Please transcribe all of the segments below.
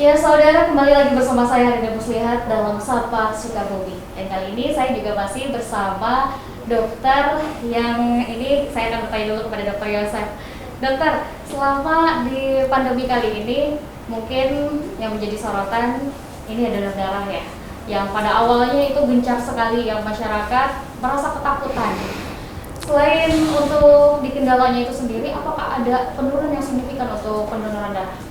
Ya saudara, kembali lagi bersama saya Rina Muslihat dalam Sapa Sukabumi. Dan kali ini saya juga masih bersama dokter yang ini saya akan bertanya dulu kepada Dokter Yosef. Dokter, selama di pandemi kali ini mungkin yang menjadi sorotan ini adalah darah ya, yang pada awalnya itu gencar sekali yang masyarakat merasa ketakutan. Selain untuk di kendalanya itu sendiri, apakah ada penurunan yang signifikan untuk pendonoran darah?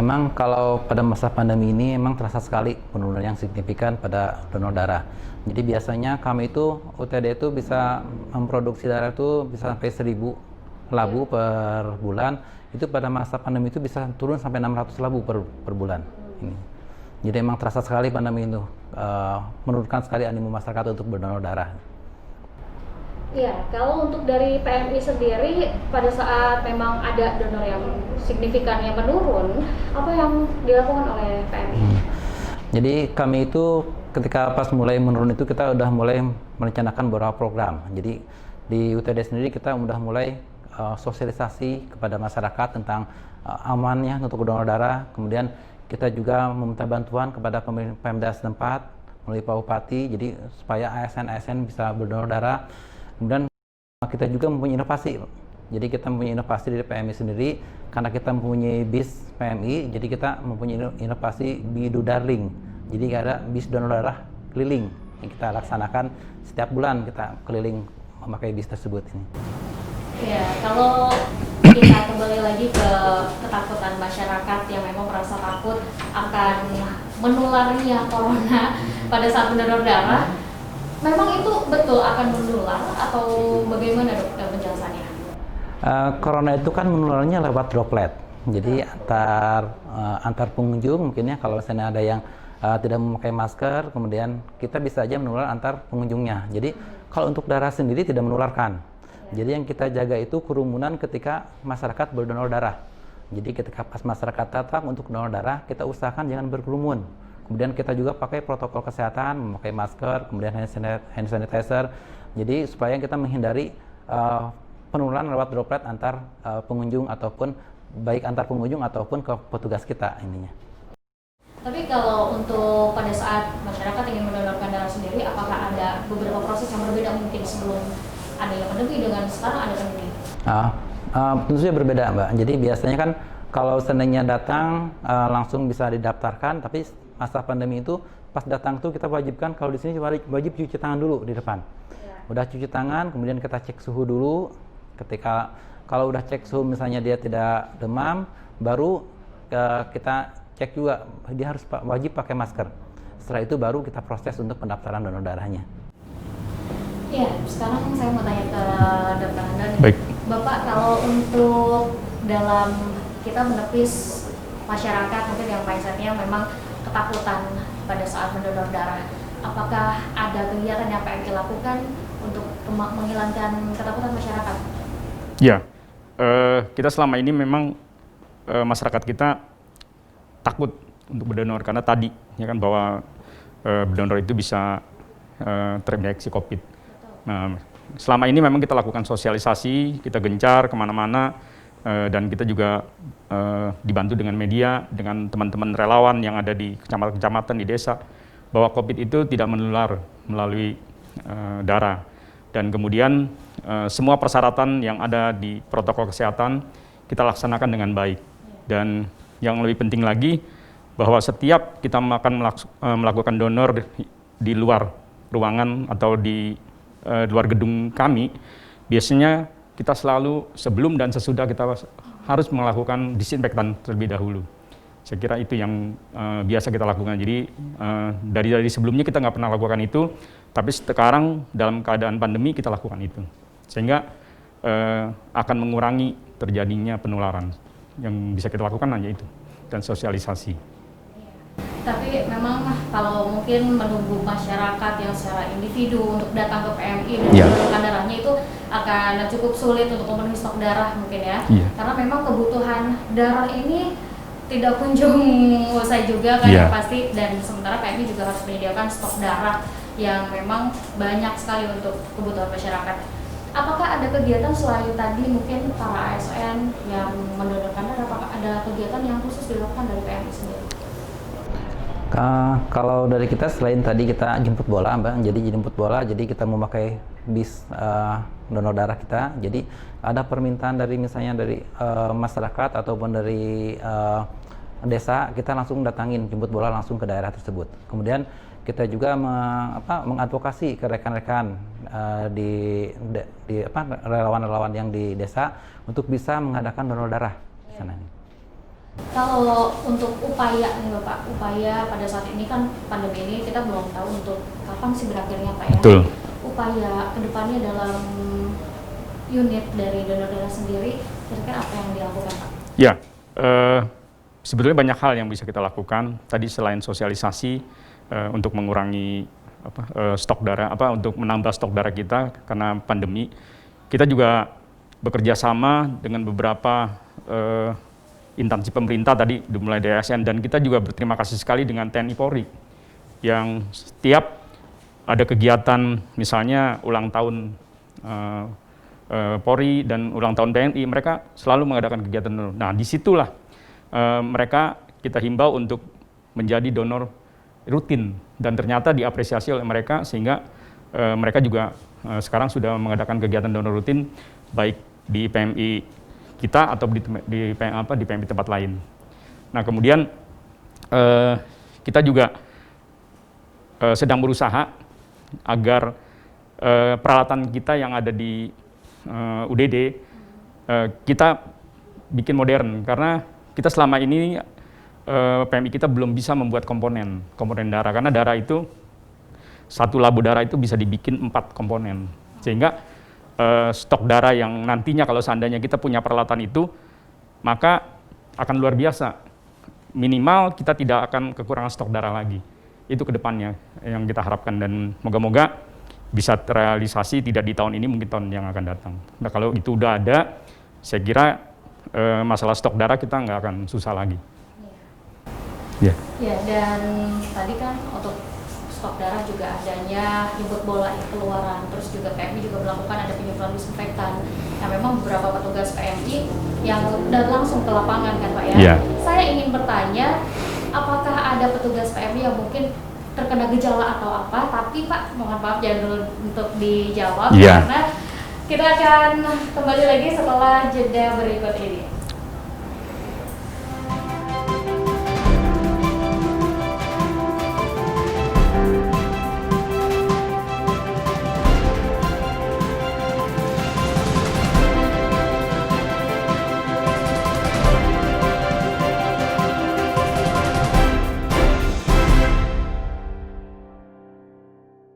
Emang kalau pada masa pandemi ini emang terasa sekali penurunan yang signifikan pada donor darah. Jadi biasanya kami itu UTD itu bisa memproduksi darah itu bisa sampai 1000 labu per bulan. Itu pada masa pandemi itu bisa turun sampai 600 labu per bulan. Ini. Jadi emang terasa sekali pandemi itu menurunkan sekali animo masyarakat untuk berdonor darah. Iya, kalau untuk dari PMI sendiri, pada saat memang ada donor yang signifikan yang menurun, apa yang dilakukan oleh PMI? Jadi kami itu ketika pas mulai menurun itu kita udah mulai merencanakan beberapa program. Jadi di UTD sendiri kita udah mulai sosialisasi kepada masyarakat tentang amannya untuk donor darah. Kemudian kita juga meminta bantuan kepada Pemda setempat melalui Pak Bupati, jadi supaya ASN bisa berdonor darah. Kemudian kita juga mempunyai inovasi. Jadi kita mempunyai inovasi dari PMI sendiri karena kita mempunyai bis PMI, jadi kita mempunyai inovasi Bidu Darling. Jadi ada bis donor darah keliling yang kita laksanakan setiap bulan, kita keliling memakai bis tersebut ini. Ya, kalau kita kembali lagi ke ketakutan masyarakat yang memang merasa takut akan menularnya corona pada saat mendonor darah, memang itu betul akan menular atau bagaimana dok penjelasannya? Corona itu kan menularnya lewat droplet. Jadi antar pengunjung mungkin ya, kalau misalnya ada yang tidak memakai masker, kemudian kita bisa aja menular antar pengunjungnya. Jadi kalau untuk darah sendiri tidak menularkan. Jadi yang kita jaga itu kerumunan ketika masyarakat berdonor darah. Jadi ketika pas masyarakat datang untuk donor darah, kita usahakan jangan berkerumun. Kemudian kita juga pakai protokol kesehatan, memakai masker, kemudian hand sanitizer. Jadi supaya kita menghindari penularan lewat droplet antar pengunjung ataupun baik antar pengunjung ataupun ke petugas kita ininya. Tapi kalau untuk pada saat masyarakat ingin mendonorkan darah sendiri, apakah ada beberapa proses yang berbeda mungkin sebelum adanya pandemi dengan sekarang ada pandemi? Tentu saja berbeda, Mbak. Jadi biasanya kan kalau seandainya datang langsung bisa didaftarkan, tapi masa pandemi itu pas datang tuh kita wajibkan kalau di sini wajib cuci tangan dulu di depan. Udah cuci tangan, kemudian kita cek suhu dulu. Ketika kalau udah cek suhu misalnya dia tidak demam, baru kita cek juga dia harus wajib pakai masker. Setelah itu baru kita proses untuk pendaftaran donor darahnya. Ya, sekarang saya mau tanya ke Dokter Handal. Baik. Bapak, kalau untuk dalam kita menepis masyarakat mungkin yang mindsetnya memang ketakutan pada saat mendonor darah, apakah ada kegiatan yang PMI lakukan untuk menghilangkan ketakutan masyarakat? Ya, kita selama ini memang masyarakat kita takut untuk berdonor karena tadi ya kan bahwa berdonor itu bisa terinfeksi COVID. Nah, selama ini memang kita lakukan sosialisasi, kita gencar kemana-mana dan kita juga dibantu dengan media, dengan teman-teman relawan yang ada di kecamatan-kecamatan di desa bahwa COVID itu tidak menular melalui darah. Dan kemudian semua persyaratan yang ada di protokol kesehatan kita laksanakan dengan baik. Dan yang lebih penting lagi bahwa setiap kita akan melakukan donor di luar ruangan atau di luar gedung kami, biasanya kita selalu sebelum dan sesudah kita harus melakukan disinfektan terlebih dahulu. Saya kira itu yang biasa kita lakukan. Jadi dari sebelumnya kita nggak pernah lakukan itu, tapi sekarang dalam keadaan pandemi kita lakukan itu, sehingga akan mengurangi terjadinya penularan. Yang bisa kita lakukan hanya itu dan sosialisasi. Tapi memang kalau mungkin menunggu masyarakat yang secara individu untuk datang ke PMI dan mendonorkan darahnya itu akan cukup sulit untuk memenuhi stok darah mungkin ya. Karena memang kebutuhan darah ini tidak kunjung usai juga kan yang pasti, dan sementara PMI juga harus menyediakan stok darah yang memang banyak sekali untuk kebutuhan masyarakat. Apakah ada kegiatan selain tadi mungkin para ASN yang mendonorkan darah, apakah ada kegiatan yang khusus dilakukan dari PMI sendiri? Kalau dari kita selain tadi kita jemput bola, Mbak, jadi jemput bola, jadi kita memakai bis donor darah kita. Jadi ada permintaan dari misalnya dari masyarakat ataupun dari desa, kita langsung datangin jemput bola langsung ke daerah tersebut. Kemudian kita juga mengadvokasi ke rekan-rekan relawan-relawan yang di desa untuk bisa mengadakan donor darah di sana. Kalau untuk upaya nih Bapak, upaya pada saat ini kan pandemi ini kita belum tahu untuk kapan sih berakhirnya Pak ya. Betul. Upaya kedepannya dalam unit dari donor darah sendiri, kira-kira apa yang dilakukan Pak? Ya, sebetulnya banyak hal yang bisa kita lakukan. Tadi selain sosialisasi untuk mengurangi stok darah, untuk menambah stok darah kita karena pandemi, kita juga bekerja sama dengan beberapa instansi pemerintah tadi dimulai dari ASN, dan kita juga berterima kasih sekali dengan TNI Polri yang setiap ada kegiatan misalnya ulang tahun Polri dan ulang tahun TNI, mereka selalu mengadakan kegiatan donor. Nah, disitulah mereka kita himbau untuk menjadi donor rutin, dan ternyata diapresiasi oleh mereka sehingga mereka juga sekarang sudah mengadakan kegiatan donor rutin baik di PMI kita atau di PMI tempat lain. Nah, kemudian kita juga sedang berusaha agar peralatan kita yang ada di UDD kita bikin modern, karena kita selama ini PMI kita belum bisa membuat komponen darah, karena darah itu satu labu darah itu bisa dibikin 4 komponen, sehingga stok darah yang nantinya kalau seandainya kita punya peralatan itu, maka akan luar biasa. Minimal kita tidak akan kekurangan stok darah lagi. Itu kedepannya yang kita harapkan, dan moga-moga bisa terrealisasi tidak di tahun ini, mungkin tahun yang akan datang. Nah, kalau itu udah ada, saya kira masalah stok darah kita nggak akan susah lagi. Ya, dan tadi kan untuk stok darah juga adanya jemput bola keluaran, terus juga PMI juga melakukan ada penyemprotan disinfektan. Nah, memang beberapa petugas PMI yang langsung ke lapangan kan Pak ya. Yeah. Saya ingin bertanya, apakah ada petugas PMI yang mungkin terkena gejala atau apa, tapi Pak mohon maaf jangan dulu untuk dijawab, karena kita akan kembali lagi setelah jeda berikut ini.